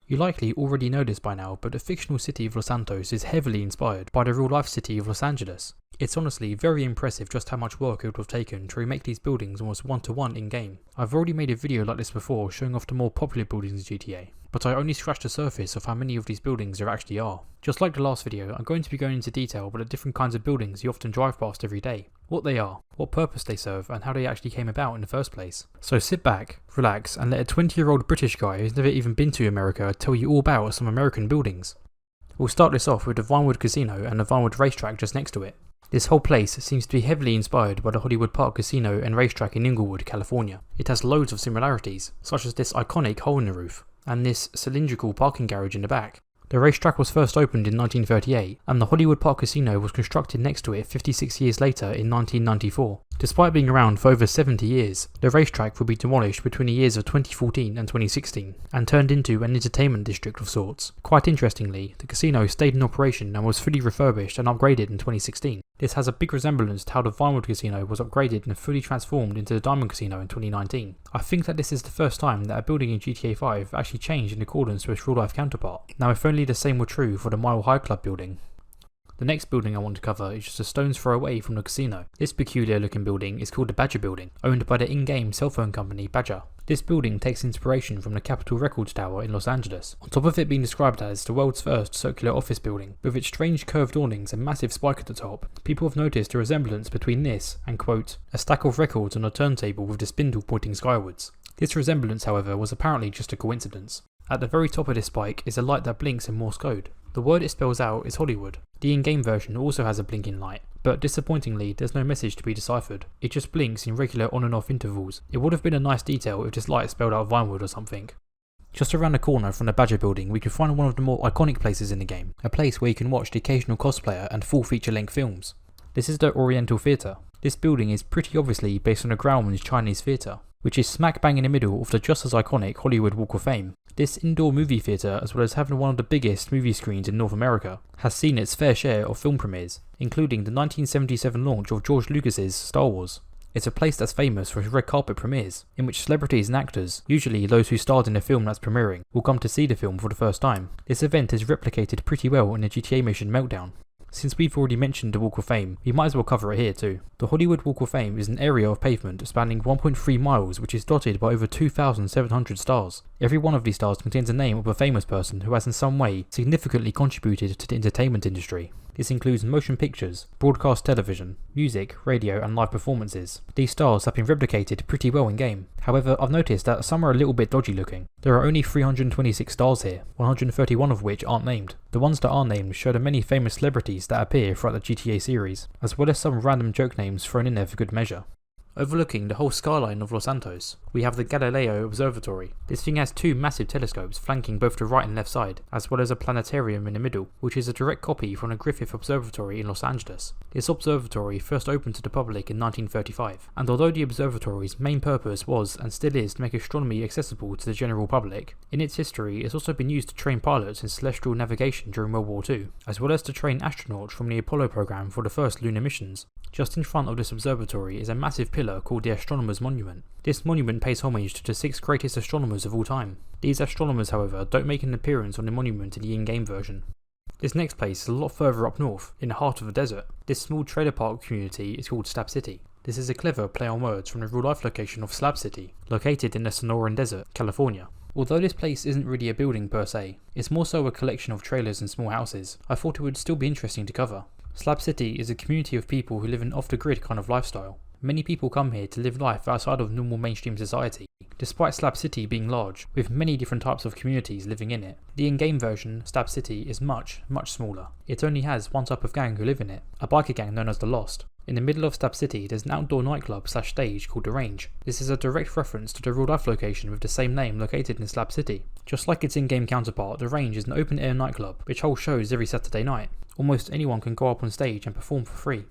You likely already know this by now, but the fictional city of Los Santos is heavily inspired by the real life city of Los Angeles. It's honestly very impressive just how much work it would have taken to remake these buildings almost one-to-one in-game. I've already made a video like this before showing off the more popular buildings in GTA, but I only scratched the surface of how many of these buildings there actually are. Just like the last video, I'm going to be going into detail about the different kinds of buildings you often drive past every day, what they are, what purpose they serve, and how they actually came about in the first place. So sit back, relax, and let a 20-year-old British guy who's never even been to America tell you all about some American buildings. We'll start this off with the Vinewood Casino and the Vinewood Racetrack just next to it. This whole place seems to be heavily inspired by the Hollywood Park Casino and Racetrack in Inglewood, California. It has loads of similarities, such as this iconic hole in the roof, and this cylindrical parking garage in the back. The racetrack was first opened in 1938, and the Hollywood Park Casino was constructed next to it 56 years later in 1994. Despite being around for over 70 years, the racetrack would be demolished between the years of 2014 and 2016, and turned into an entertainment district of sorts. Quite interestingly, the casino stayed in operation and was fully refurbished and upgraded in 2016. This has a big resemblance to how the Vinewood Casino was upgraded and fully transformed into the Diamond Casino in 2019. I think that this is the first time that a building in GTA 5 actually changed in accordance with its real life counterpart. Now if only the same were true for the Mile High Club building. The next building I want to cover is just a stone's throw away from the casino. This peculiar looking building is called the Badger Building, owned by the in-game cell phone company Badger. This building takes inspiration from the Capitol Records Tower in Los Angeles, on top of it being described as the world's first circular office building. With its strange curved awnings and massive spike at the top, people have noticed a resemblance between this and, quote, a stack of records on a turntable with the spindle pointing skywards. This resemblance, however, was apparently just a coincidence. At the very top of this spike is a light that blinks in Morse code. The word it spells out is Hollywood. The in-game version also has a blinking light, but disappointingly there's no message to be deciphered. It just blinks in regular on and off intervals. It would have been a nice detail if this light spelled out Vinewood or something. Just around the corner from the Badger Building we can find one of the more iconic places in the game, a place where you can watch the occasional cosplayer and full feature-length films. This is the Oriental Theatre. This building is pretty obviously based on the Grauman's Chinese theatre, which is smack bang in the middle of the just as iconic Hollywood Walk of Fame. This indoor movie theatre, as well as having one of the biggest movie screens in North America, has seen its fair share of film premieres, including the 1977 launch of George Lucas's Star Wars. It's a place that's famous for its red carpet premieres, in which celebrities and actors, usually those who starred in the film that's premiering, will come to see the film for the first time. This event is replicated pretty well in the GTA mission Meltdown. Since we've already mentioned the Walk of Fame, we might as well cover it here too. The Hollywood Walk of Fame is an area of pavement spanning 1.3 miles which is dotted by over 2,700 stars. Every one of these stars contains a name of a famous person who has in some way significantly contributed to the entertainment industry. This includes motion pictures, broadcast television, music, radio and live performances. These stars have been replicated pretty well in game. However, I've noticed that some are a little bit dodgy looking. There are only 326 stars here, 131 of which aren't named. The ones that are named show the many famous celebrities that appear throughout the GTA series, as well as some random joke names thrown in there for good measure. Overlooking the whole skyline of Los Santos, we have the Playboy Observatory. This thing has two massive telescopes flanking both the right and left side, as well as a planetarium in the middle, which is a direct copy from the Grithith Observatory in Los Angeles. This observatory first opened to the public in 1935, and although the observatory's main purpose was and still is to make astronomy accessible to the general public, in its history it's also been used to train pilots in celestial navigation during World War II, as well as to train astronauts from the Apollo program for the first lunar missions. Just in front of this observatory is a massive pillar called the Astronomers' Monument. This monument pays homage to the 6 greatest astronomers of all time. These astronomers, however, don't make an appearance on the monument in the in-game version. This next place is a lot further up north, in the heart of the desert. This small trailer park community is called Slab City. This is a clever play on words from the real-life location of Slab City, located in the Sonoran Desert, California. Although this place isn't really a building per se, it's more so a collection of trailers and small houses, I thought it would still be interesting to cover. Slab City is a community of people who live an off-the-grid kind of lifestyle. Many people come here to live life outside of normal mainstream society, despite Slab City being large, with many different types of communities living in it. The in-game version, Slab City, is much smaller. It only has one type of gang who live in it, a biker gang known as the Lost. In the middle of Slab City there's an outdoor nightclub / stage called The Range. This is a direct reference to the real life location with the same name located in Slab City. Just like its in-game counterpart, The Range is an open air nightclub which holds shows every Saturday night. Almost anyone can go up on stage and perform for free.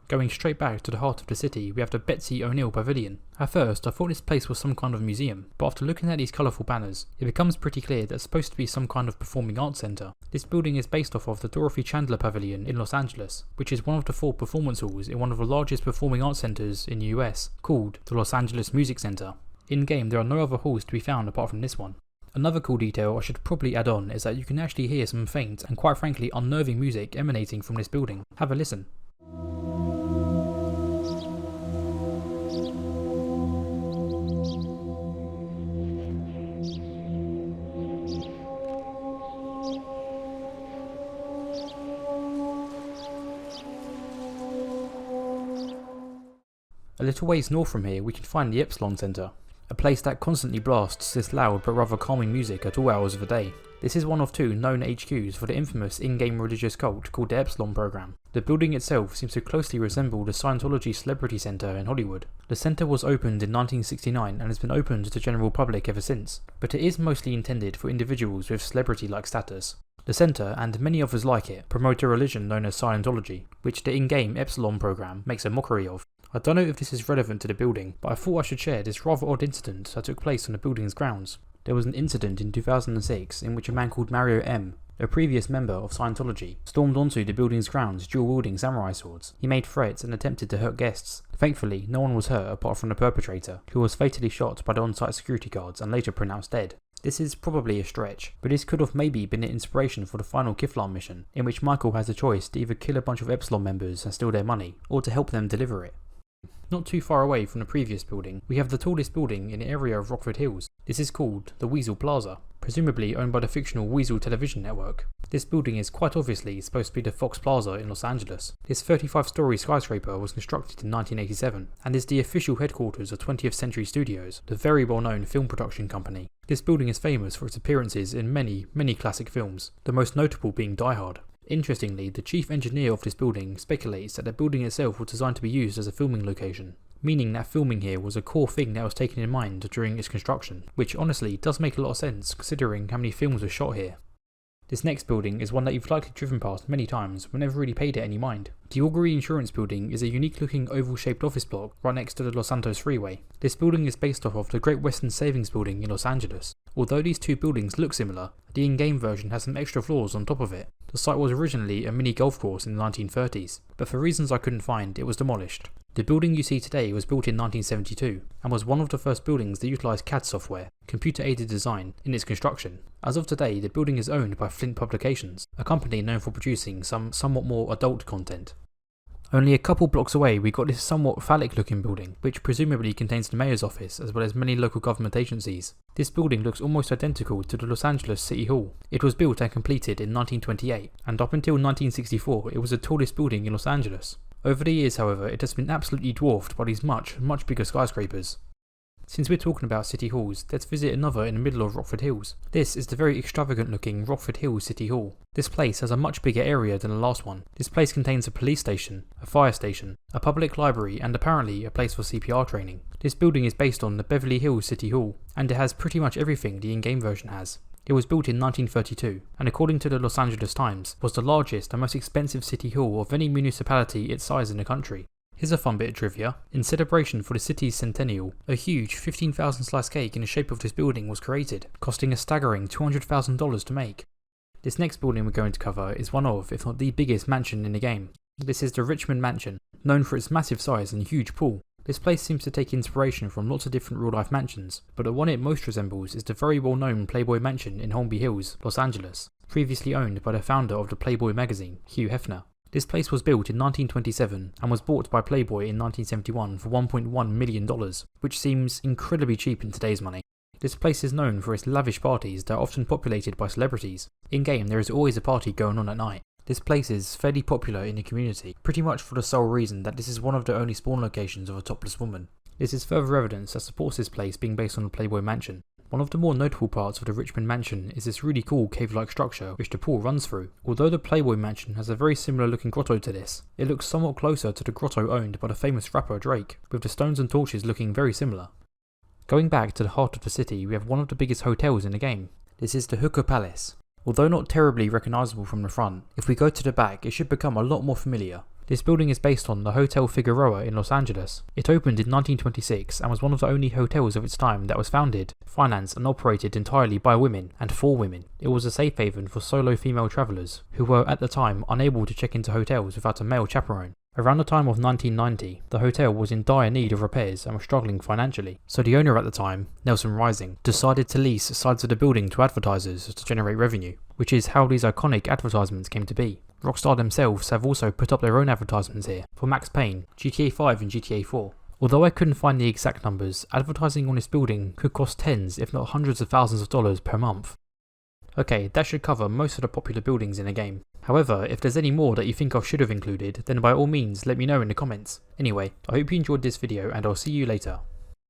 Going straight back to the heart of the city, we have the Betsy O'Neill Pavilion. At first, I thought this place was some kind of museum, but after looking at these colourful banners, it becomes pretty clear that it's supposed to be some kind of performing arts centre. This building is based off of the Dorothy Chandler Pavilion in Los Angeles, which is one of the 4 performance halls in one of the largest performing arts centres in the US, called the Los Angeles Music Center. In-game, there are no other halls to be found apart from this one. Another cool detail I should probably add on is that you can actually hear some faint and quite frankly unnerving music emanating from this building. Have a listen. A little ways north from here we can find the Epsilon Center, a place that constantly blasts this loud but rather calming music at all hours of the day. This is one of two known HQs for the infamous in-game religious cult called the Epsilon Program. The building itself seems to closely resemble the Scientology Celebrity Center in Hollywood. The center was opened in 1969 and has been opened to the general public ever since, but it is mostly intended for individuals with celebrity-like status. The center, and many others like it, promote a religion known as Scientology, which the in-game Epsilon program makes a mockery of. I don't know if this is relevant to the building, but I thought I should share this rather odd incident that took place on the building's grounds. There was an incident in 2006 in which a man called Mario M., a previous member of Scientology, stormed onto the building's grounds dual-wielding samurai swords. He made threats and attempted to hurt guests. Thankfully, no one was hurt apart from the perpetrator, who was fatally shot by the on-site security guards and later pronounced dead. This is probably a stretch, but this could have maybe been an inspiration for the final Kiflan mission, in which Michael has the choice to either kill a bunch of Epsilon members and steal their money, or to help them deliver it. Not too far away from the previous building, we have the tallest building in the area of Rockford Hills. This is called the Weasel Plaza, presumably owned by the fictional Weasel television network. This building is quite obviously supposed to be the Fox Plaza in Los Angeles. This 35-story skyscraper was constructed in 1987 and is the official headquarters of 20th Century Studios, the very well-known film production company. This building is famous for its appearances in many classic films, the most notable being Die Hard. Interestingly, the chief engineer of this building speculates that the building itself was designed to be used as a filming location, meaning that filming here was a core thing that was taken in mind during its construction, which honestly does make a lot of sense considering how many films were shot here. This next building is one that you've likely driven past many times but never really paid it any mind. The Augury Insurance Building is a unique looking oval shaped office block right next to the Los Santos Freeway. This building is based off of the Great Western Savings Building in Los Angeles. Although these two buildings look similar, the in-game version has some extra floors on top of it. The site was originally a mini golf course in the 1930s, but for reasons I couldn't find, it was demolished. The building you see today was built in 1972 and was one of the first buildings that utilised CAD software, computer-aided design, in its construction. As of today, the building is owned by Flint Publications, a company known for producing some somewhat more adult content. Only a couple blocks away we got this somewhat phallic looking building, which presumably contains the mayor's office as well as many local government agencies. This building looks almost identical to the Los Angeles City Hall. It was built and completed in 1928, and up until 1964 it was the tallest building in Los Angeles. Over the years, however, it has been absolutely dwarfed by these much bigger skyscrapers. Since we're talking about city halls, let's visit another in the middle of Rockford Hills. This is the very extravagant looking Rockford Hills City Hall. This place has a much bigger area than the last one. This place contains a police station, a fire station, a public library and apparently a place for CPR training. This building is based on the Beverly Hills City Hall, and it has pretty much everything the in-game version has. It was built in 1932, and according to the Los Angeles Times, was the largest and most expensive city hall of any municipality its size in the country. Here's a fun bit of trivia. In celebration for the city's centennial, a huge 15,000 slice cake in the shape of this building was created, costing a staggering $200,000 to make. This next building we're going to cover is one of, if not the biggest mansion in the game. This is the Richmond Mansion, known for its massive size and huge pool. This place seems to take inspiration from lots of different real-life mansions, but the one it most resembles is the very well-known Playboy Mansion in Holmby Hills, Los Angeles, previously owned by the founder of the Playboy magazine, Hugh Hefner. This place was built in 1927 and was bought by Playboy in 1971 for $1.1 million, which seems incredibly cheap in today's money. This place is known for its lavish parties that are often populated by celebrities. In-game there is always a party going on at night. This place is fairly popular in the community, pretty much for the sole reason that this is one of the only spawn locations of a topless woman. This is further evidence that supports this place being based on the Playboy Mansion. One of the more notable parts of the Richmond Mansion is this really cool cave-like structure which the pool runs through. Although the Playboy Mansion has a very similar looking grotto to this, it looks somewhat closer to the grotto owned by the famous rapper Drake, with the stones and torches looking very similar. Going back to the heart of the city, we have one of the biggest hotels in the game. This is the Hooker Palace. Although not terribly recognisable from the front, if we go to the back it should become a lot more familiar. This building is based on the Hotel Figueroa in Los Angeles. It opened in 1926 and was one of the only hotels of its time that was founded, financed and operated entirely by women and for women. It was a safe haven for solo female travellers who were at the time unable to check into hotels without a male chaperone. Around the time of 1990, the hotel was in dire need of repairs and was struggling financially, so the owner at the time, Nelson Rising, decided to lease sides of the building to advertisers to generate revenue, which is how these iconic advertisements came to be. Rockstar themselves have also put up their own advertisements here, for Max Payne, GTA 5 and GTA 4. Although I couldn't find the exact numbers, advertising on this building could cost tens if not hundreds of thousands of dollars per month. Okay, that should cover most of the popular buildings in the game. However, if there's any more that you think I should have included, then by all means let me know in the comments. Anyway, I hope you enjoyed this video and I'll see you later.